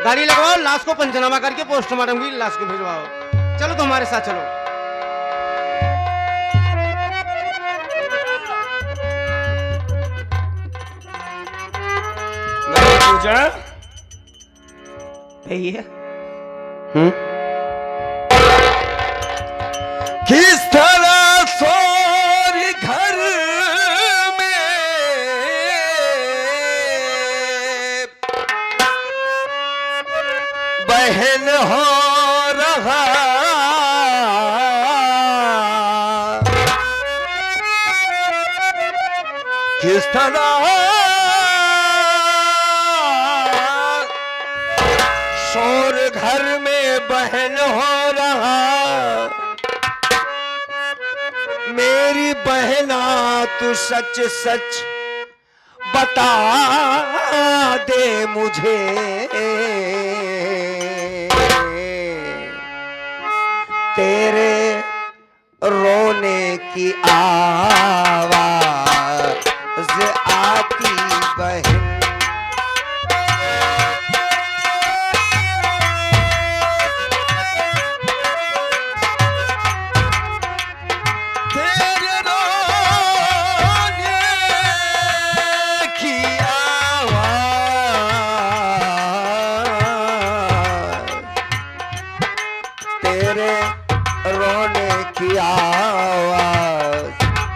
गाड़ी लगवाओ, लाश को पंचनामा करके पोस्टमार्टम की लाश को भिजवाओ। चलो तो हमारे साथ चलो। पूजा भैया किस तरह सोर घर में बहन हो रहा, किस तरह शोर घर में बहन हो रहा, मेरी बहना तू सच सच बता दे मुझे, तेरे रोने की आवाज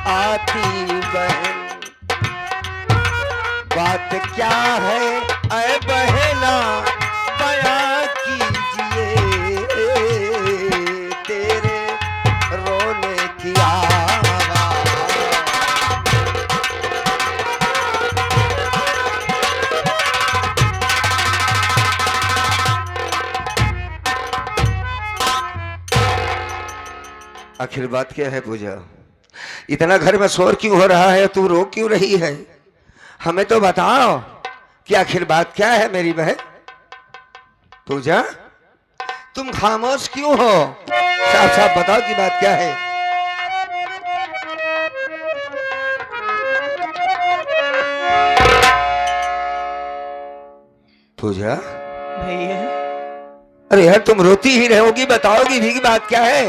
आती बहन। बात क्या है ऐ बहना बयां कीजिए, तेरे रोने की आवाज। आखिर बात क्या है पूजा? इतना घर में शोर क्यों हो रहा है? तू रो क्यों रही है? हमें तो बताओ कि आखिर बात क्या है मेरी बहन? पूजा तुम खामोश क्यों हो? साफ साफ बताओ कि बात क्या है। पूजा भैया अरे यार तुम रोती ही रहोगी, बताओगी भी कि बात क्या है?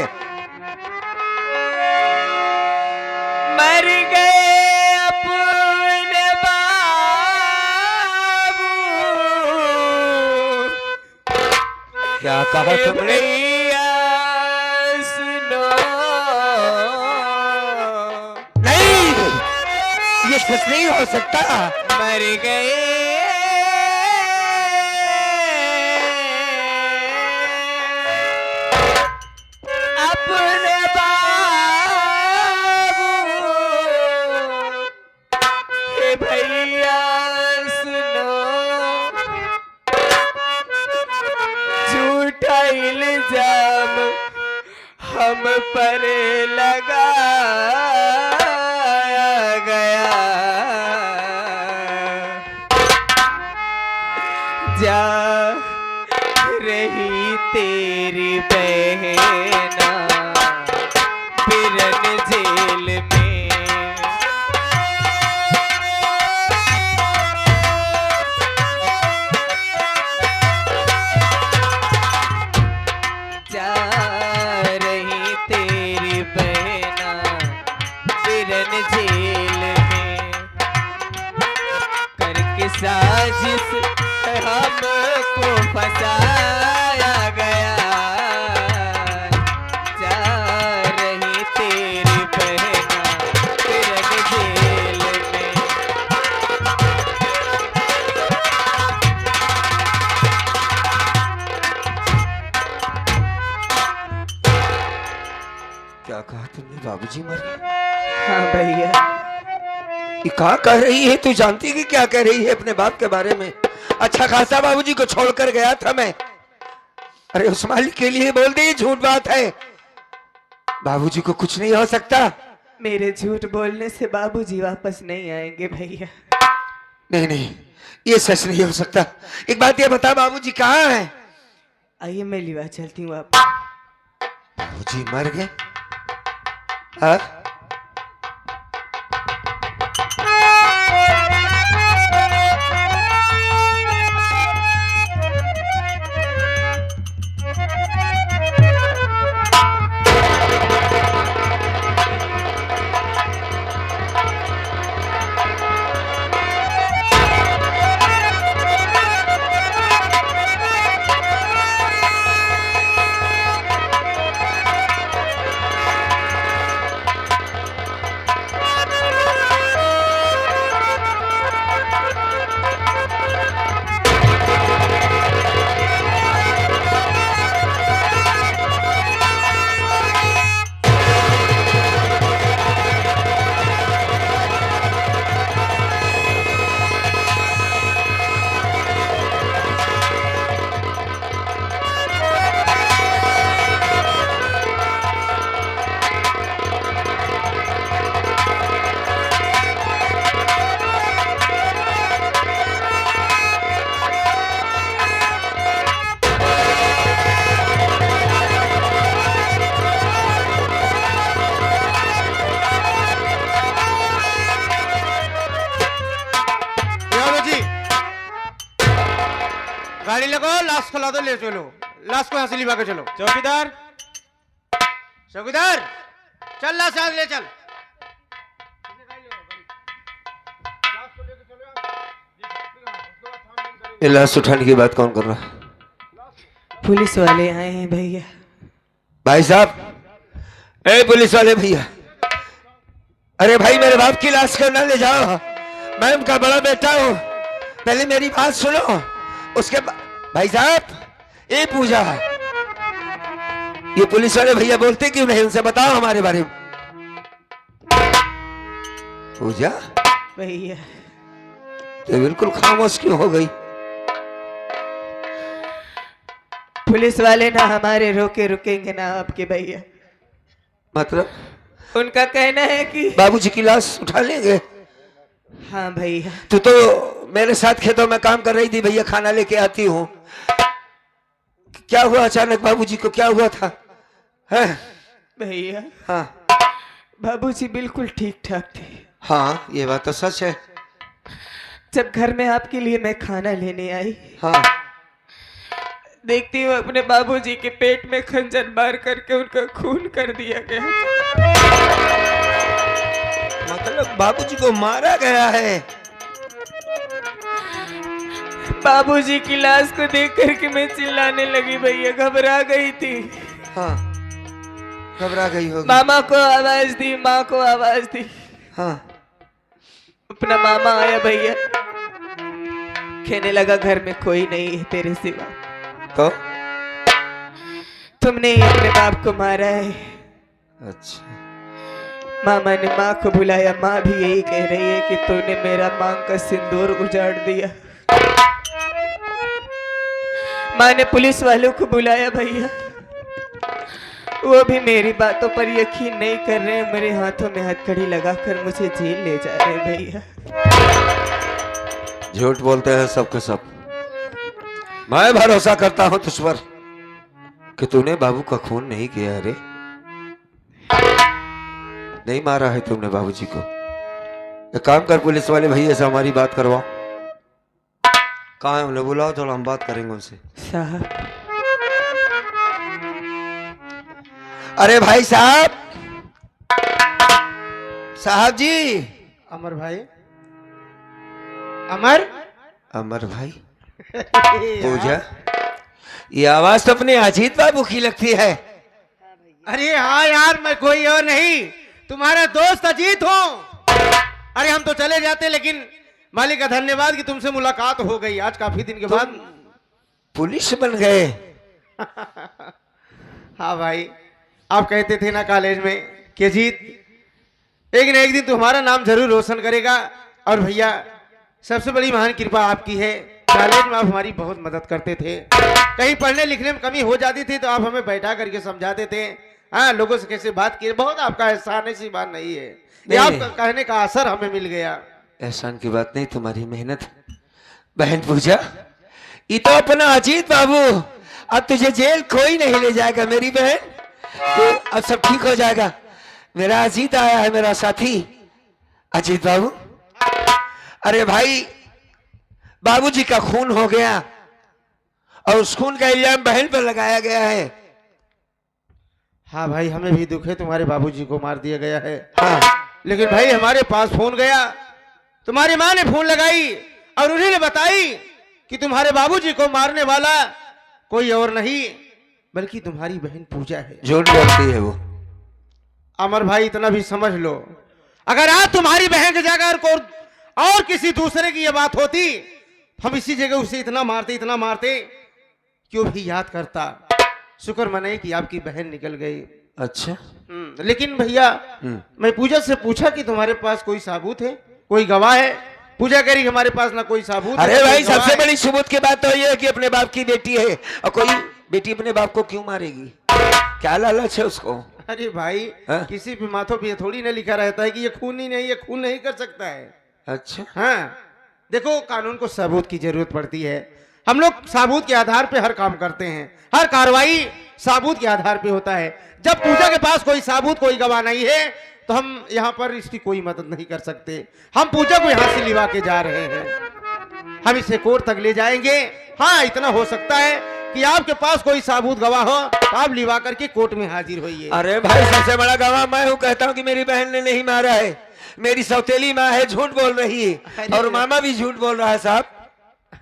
मर गए अपने बाबू। क्या कहा तुमने? भैया सुनो। नहीं, ये सच नहीं हो सकता। मर गए अपने भैया सुनो, झूठा इल्जाम हम पर लगाया गया। जा रही तेरी बहना बिरन जेल में, जा रही तेरी बहना बिरन जेल में, करके साजिश हमको फंसाया गया। जा रही तेरी बहना बिरन जेल में। क्या कहा तुमने? बाबूजी मर गए? हाँ भैया। ये कहा कह रही है? तू जानती कि क्या कह रही है अपने बाप के बारे में? अच्छा खासा बाबूजी को छोड़कर गया था मैं। अरे उस मालिक के लिए बोल दी, झूठ बात है। बाबूजी को कुछ नहीं हो सकता। मेरे झूठ बोलने से बाबूजी वापस नहीं आएंगे भैया। नहीं नहीं, ये सच नहीं हो सकता। एक बात ये बता, बाबूजी कहाँ है? आइए मैं लिवा चलती हूँ। आप बाबूजी मर गए? हाँ? गाड़ी लगाओ, लाश खिला दो, ले चलो, लाश को यहाँ से लिवा के चलो। चौकीदार, चौकीदार चल, लाश यहाँ से ले चल। ये लाश उठाने की बात कौन कर रहा है? पुलिस वाले आए हैं भैया। भाई साहब, ए पुलिस वाले भैया, अरे भाई मेरे बाप की लाश क्यों ना ले जाओ? मैं उनका बड़ा बेटा हूँ, पहले मेरी बात सुनो, उसके भाई साहब, ये पूजा है, ये पुलिस वाले भैया बोलते क्यों नहीं? उनसे बताओ हमारे बारे में। पूजा भैया तो बिल्कुल खामोश क्यों हो गई? पुलिस वाले ना हमारे रोके रुकेंगे ना आपके भैया। मतलब उनका कहना है कि बाबूजी की लाश उठा लेंगे? हाँ भैया। तू तो मेरे साथ खेतों में काम कर रही थी भैया, खाना लेके आती हूँ। क्या हुआ अचानक बाबूजी को, क्या हुआ था? है? भैया हाँ बाबूजी बिल्कुल ठीक ठाक थे। हाँ, ये बात तो सच है। जब घर में आपके लिए मैं खाना लेने आई, हाँ देखती हूँ अपने बाबूजी के पेट में खंजर मार करके उनका खून कर दिया गया। मतलब बाबूजी को मारा गया है? बाबूजी की लाश को देख करके मैं चिल्लाने लगी भैया, घबरा गई थी। हाँ, घबरा गई होगी। मामा को आवाज दी, माँ को आवाज दी। हाँ, अपना मामा आया भैया, कहने लगा घर में कोई नहीं है तेरे सिवा, तो तुमने ही अपने बाप को मारा है। अच्छा, मामा ने माँ को बुलाया, माँ भी यही कह रही है कि तूने मेरा मांग का सिंदूर उजाड़ दिया। माँ ने पुलिस वालों को बुलाया भैया, वो भी मेरी बातों पर यकीन नहीं कर रहे हैं, मेरे हाथों में हथकड़ी लगाकर मुझे जेल ले जा रहे हैं भैया। झूठ बोलते हैं सबके सब। मैं भरोसा करता हूं तुझ पर कि तूने बाबू का खून नहीं किया। अरे नहीं मारा है तुमने बाबूजी को। एक काम कर, पुलिस वाले भैया से हमारी बात करवाओ। कहाँ है उन्हें? बुलाओ, थोड़ा हम बात करेंगे उनसे। साहब, अरे भाई साहब, साहब जी। अमर भाई, अमर अमर भाई, पूजा, ये आवाज तो अपने अजीत बाबू की लगती है। अरे हाँ यार, मैं कोई और नहीं, तुम्हारा दोस्त अजीत हूँ। अरे हम तो चले जाते, लेकिन मालिक का धन्यवाद कि तुमसे मुलाकात हो गई आज काफी दिन के बाद। पुलिस बन गए? हाँ भाई, आप कहते थे ना कॉलेज में कि अजीत एक न एक दिन तुम्हारा नाम जरूर रोशन करेगा। और भैया सबसे बड़ी महान कृपा आपकी है, कॉलेज में आप हमारी बहुत मदद करते थे। कहीं पढ़ने लिखने में कमी हो जाती थी तो आप हमें बैठा करके समझाते थे। हाँ, लोगों से कैसे बात की, बहुत आपका एहसान है, सी बात नहीं है। ये आपका कहने का असर हमें मिल गया। एहसान की बात नहीं, तुम्हारी मेहनत। बहन पूजा, ये तो अपना अजीत बाबू, अब तुझे जेल कोई नहीं ले जाएगा मेरी बहन। तो अब सब ठीक हो जाएगा। मेरा अजीत आया है, मेरा साथी अजीत बाबू। अरे भाई, बाबूजी का खून हो गया और उस खून का इल्जाम बहन पर लगाया गया है। हाँ भाई, हमें भी दुख है, तुम्हारे बाबूजी को मार दिया गया है। हाँ, लेकिन भाई हमारे पास फोन गया, तुम्हारी माँ ने फोन लगाई और उन्हीं ने बताई कि तुम्हारे बाबूजी को मारने वाला कोई और नहीं बल्कि तुम्हारी बहन पूजा है। झूठ बोलती है वो। अमर भाई, इतना भी समझ लो, अगर आज तुम्हारी बहन की जगह और किसी दूसरे की ये बात होती, हम इसी जगह उसे इतना मारते कि वो भी याद करता। शुक्र मनाए कि आपकी बहन निकल गई। अच्छा, लेकिन भैया मैं पूजा से पूछा कि तुम्हारे पास कोई सबूत है, कोई गवाह है? पूजा करी हमारे पास ना कोई सबूत है। अरे भाई, कोई गवाह सबसे है। बड़ी सबूत की बात तो ये है कि अपने बाप की बेटी है, और कोई बेटी अपने बाप को क्यों मारेगी? क्या लालच है उसको? अरे भाई, हाँ? किसी भी माथों पे थोड़ी ना लिखा रहता है कि ये खून ही नहीं, ये खून नहीं कर सकता है। अच्छा, हाँ, देखो कानून को सबूत की जरूरत पड़ती है। हम लोग सबूत के आधार पे हर काम करते हैं, हर कार्रवाई सबूत के आधार पे होता है। जब पूजा के पास कोई सबूत, कोई गवाह नहीं है तो हम यहाँ पर इसकी कोई मदद नहीं कर सकते। हम पूजा को यहाँ से लिवा के जा रहे हैं। हम इसे कोर्ट तक ले जाएंगे। हाँ, इतना हो सकता है कि आपके पास कोई साबूत गवाह हो तो आप लिवा करके कोर्ट में हाजिर होइए। अरे भाई, सबसे बड़ा गवाह मैं हूँ। कहता हूँ कि मेरी बहन ने नहीं मारा है, मेरी सौतेली माँ है, झूठ बोल रही है, और मामा भी झूठ बोल रहा है साहब।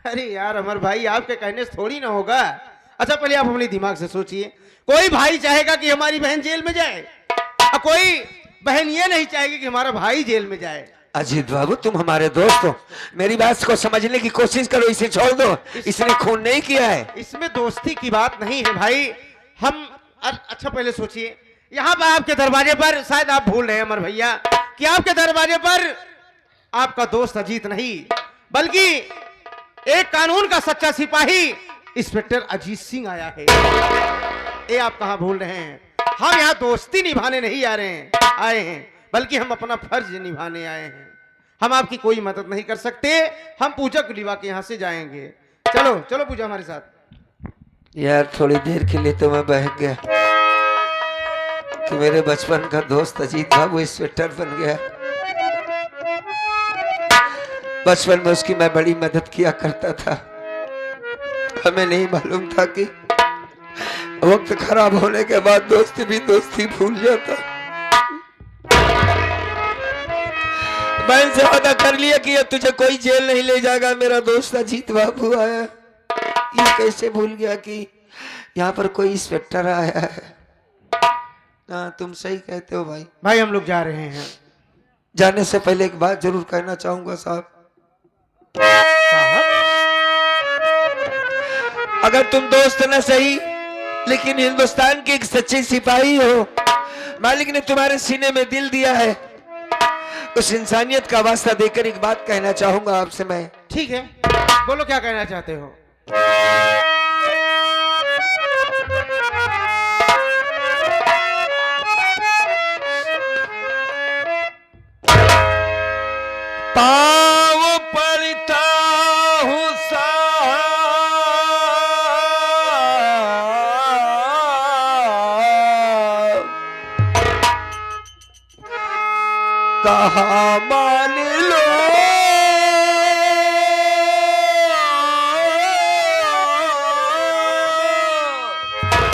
अरे यार अमर भाई, आपके कहने से थोड़ी ना होगा। अच्छा, पहले आप अपने दिमाग से सोचिए, कोई भाई चाहेगा कि हमारी बहन जेल में जाए, और कोई बहन ये नहीं चाहेगी कि हमारा भाई जेल में जाए। अजीत बाबू, तुम हमारे दोस्त हो, मेरी बात को समझने की कोशिश करो। इसे छोड़ दो, इसने खून नहीं किया है। इसमें दोस्ती की बात नहीं है भाई। अच्छा पहले सोचिए, यहाँ पर आपके दरवाजे पर, शायद आप भूल रहे हैं अमर भैया, कि आपके दरवाजे पर आपका दोस्त अजीत नहीं, बल्कि एक कानून का सच्चा सिपाही इंस्पेक्टर अजीत सिंह आया है। ये आप कहाँ भूल रहे हैं? हम यहाँ दोस्ती निभाने नहीं आए हैं, बल्कि हम अपना फर्ज निभाने आए हैं। हम आपकी कोई मदद नहीं कर सकते। हम पूजा को लिवा के यहाँ से जाएंगे। चलो चलो पूजा हमारे साथ। यार, थोड़ी देर के लिए तो मैं बहक गया कि मेरे बचपन का दोस्त अजीत बाबू इंस्पेक्टर बन गया। बचपन में उसकी मैं बड़ी मदद किया करता था। हमें नहीं मालूम था कि वक्त खराब होने के बाद दोस्ती भी दोस्ती भूल जाता। बहन से वादा कर लिया कि अब तुझे कोई जेल नहीं ले जाएगा। मेरा दोस्त अजीत बाबू आया, ये कैसे भूल गया कि यहाँ पर कोई इंस्पेक्टर आया है। हाँ, तुम सही कहते हो भाई। भाई हम लोग जा रहे हैं। जाने से पहले एक बात जरूर कहना चाहूंगा साहब। अगर तुम दोस्त न सही, लेकिन हिंदुस्तान के एक सच्चे सिपाही हो, मालिक ने तुम्हारे सीने में दिल दिया है, उस इंसानियत का वास्ता देकर एक बात कहना चाहूंगा आपसे मैं। ठीक है, बोलो क्या कहना चाहते हो। पाँव पड़ता हूँ साहब, कहा मान लो,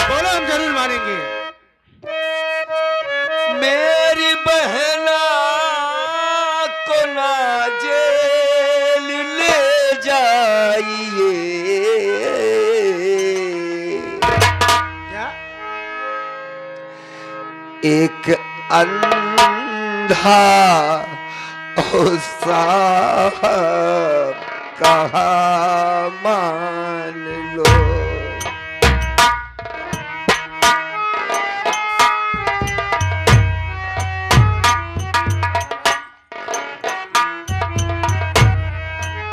बोलो हम जरूर मानेंगे। मेरी बहना को ना जेल ले जाइए। क्या? एक अंधा ओ साहब, कहा मान लो।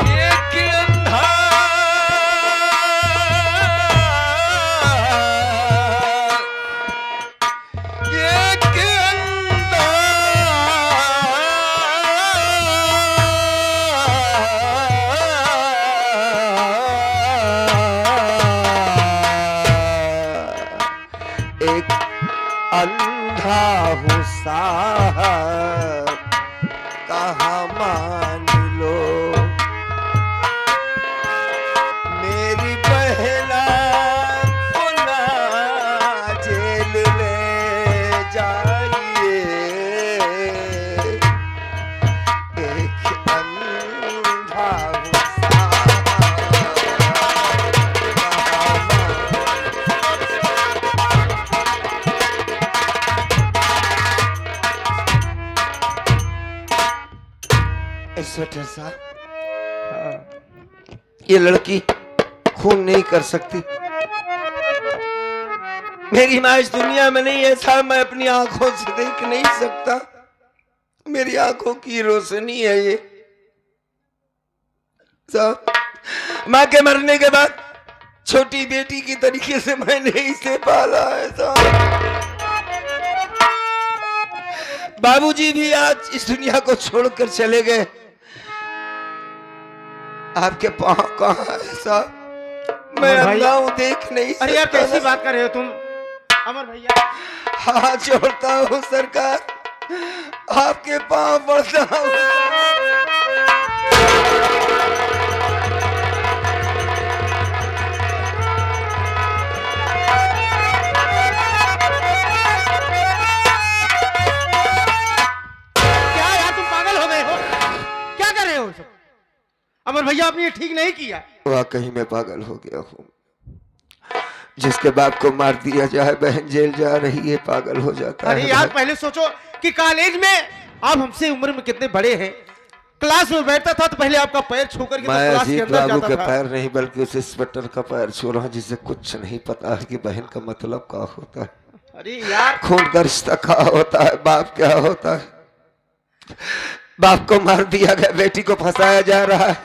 एक अंधा एक अंधा हूँ साहब, कहा मान लो। मेरी बहना को ना जेल ले जाइए। एक अंधा हूँ साहब, कहा इंस्पेक्टर साहब, ये लड़की खून नहीं कर सकती। मेरी माँ इस दुनिया में नहीं है साहब, मैं अपनी आंखों से देख नहीं सकता। मेरी आंखों की रोशनी है ये साहब। माँ के मरने के बाद छोटी बेटी की तरीके से मैंने इसे पाला है साहब। बाबूजी भी आज इस दुनिया को छोड़कर चले गए। आपके पाँव कहाँ है साहब? मैं अंधा हूँ, देख नहीं सकता। अरे यार कैसी बात कर रहे हो तुम अमर भैया? हाथ जोड़ता हूँ सरकार, आपके पाँव पड़ता हूँ। भैया आपने ये ठीक नहीं किया। वाकई में पागल हो गया हूँ। जिसके बाप को मार दिया जाए, बहन जेल जा रही है, पागल हो जाता अरे है। यार पहले सोचो कि कॉलेज में आप हमसे उम्र में कितने बड़े हैं। क्लास में बैठता था तो पहले आपका पैर छू करके तो मैं क्लास के अजीत अंदर बाबू जाता के था। पैर नहीं बल्कि उस इंस्पेक्टर का पैर छू रहा हूं जिसे कुछ नहीं पता है कि बहन का मतलब क्या होता है, अरे यार खून का रिश्ता क्या होता है, बाप क्या होता है। बाप को मार दिया गया, बेटी को फंसाया जा रहा है।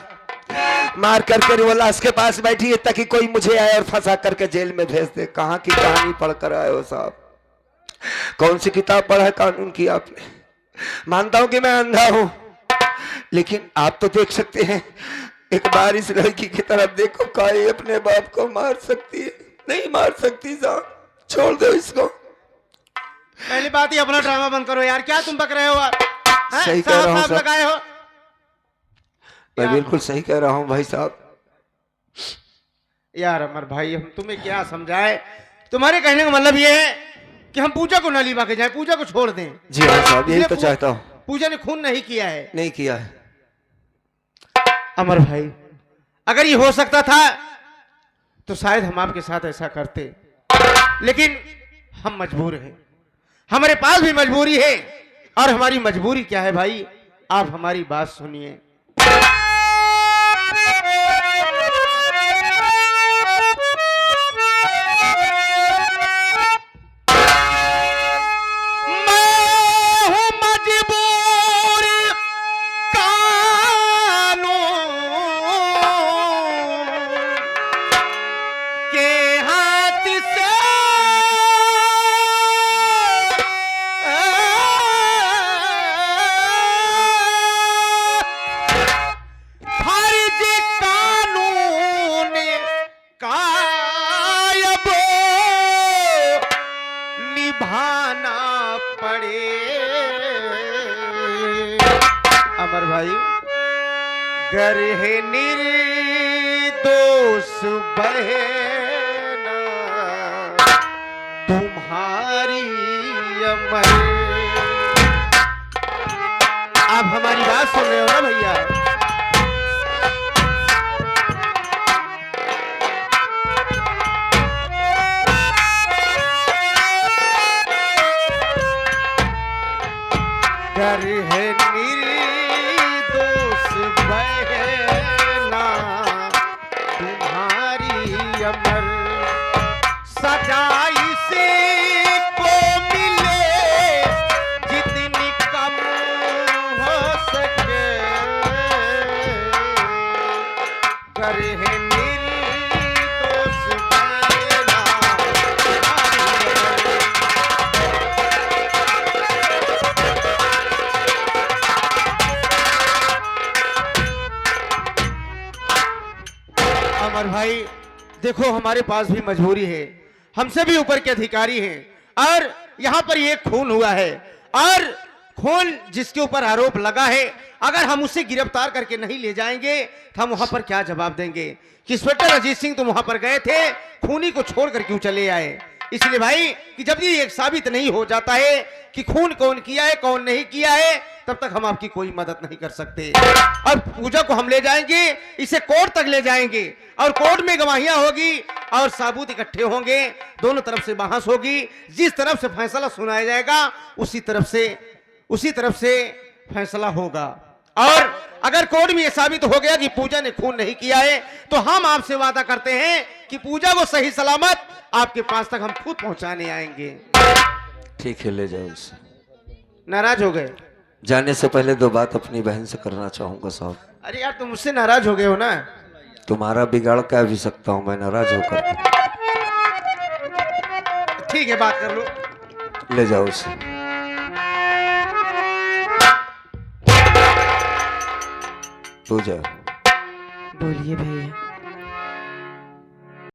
मार करके वो लाश के पास बैठी है ताकि कोई मुझे आए और फंसा करके जेल में भेज दे। कहाँ की कहानी पढ़ कर आए हो साहब? कौन सी किताब पढ़ा है कानून की आपने? मानता हूं कि मैं अंधा हूं, लेकिन आप तो देख सकते हैं। एक बार इस लड़की की तरफ देखो, काहे अपने बाप को मार सकती है? नहीं मार सकती साहब, छोड़ दो इसको। पहली बात ही अपना ड्रामा बंद करो यार। क्या तुम बक रहे हो? हैं? सही कह रहा हूं साहब साहब। लगाए हो। मैं बिल्कुल सही कह रहा हूं भाई साहब। यार अमर भाई हम तुम्हें क्या समझाए? तुम्हारे कहने का मतलब ये है कि हम पूजा को न लिवा के जाए, पूजा को छोड़ दें। जी हाँ साहब, यही इसलिए तो चाहता हूँ। पूजा ने खून नहीं किया है। नहीं किया है। अमर भाई अगर ये हो सकता था तो शायद हम आपके साथ ऐसा करते, लेकिन हम मजबूर हैं। हमारे पास भी मजबूरी है। और हमारी मजबूरी क्या है भाई? आप हमारी बात सुनिए। अमर भाई गर है निर्दोष बहना तुम्हारी अमर। आप हमारी बात सुन रहे हो ना भैया? गर है निर्दोष बहना तुम्हारी अमर। सजाई से को मिले जितनी कम हो सके। गर है निर्दोष बहना तुम्हारी अमर। अमर भाई देखो हमारे पास भी मजबूरी है, हमसे भी ऊपर के अधिकारी हैं और यहाँ पर ये खून हुआ है और खून जिसके ऊपर आरोप लगा है, अगर हम उसे गिरफ्तार करके नहीं ले जाएंगे तो हम वहां पर क्या जवाब देंगे कि इंस्पेक्टर अजीत सिंह तुम वहां पर गए थे, खूनी को छोड़कर क्यों चले आए? इसलिए भाई कि जब ये एक साबित नहीं हो जाता है कि खून कौन किया है कौन नहीं किया है, तब तक हम आपकी कोई मदद नहीं कर सकते। और पूजा को हम ले जाएंगे, इसे कोर्ट तक ले जाएंगे और कोर्ट में गवाहियां होगी और सबूत इकट्ठे होंगे, दोनों तरफ से बहस होगी। जिस तरफ से फैसला सुनाया जाएगा उसी तरफ से फैसला होगा। और अगर कोर्ट में यह साबित हो गया कि पूजा ने खून नहीं किया है तो हम आपसे वादा करते हैं कि पूजा को सही सलामत आपके पास तक हम खुद पहुंचाने आएंगे। ठीक है, ले जाओ उसे। नाराज हो गए? जाने से पहले दो बात अपनी बहन से करना चाहूंगा साहब। अरे यार तुम मुझसे नाराज हो गए हो ना? तुम्हारा बिगाड़ क्या भी सकता हूं मैं नाराज होकर। ठीक है बात कर लो। ले जाओ उसे। पूजा बोलिए भैया।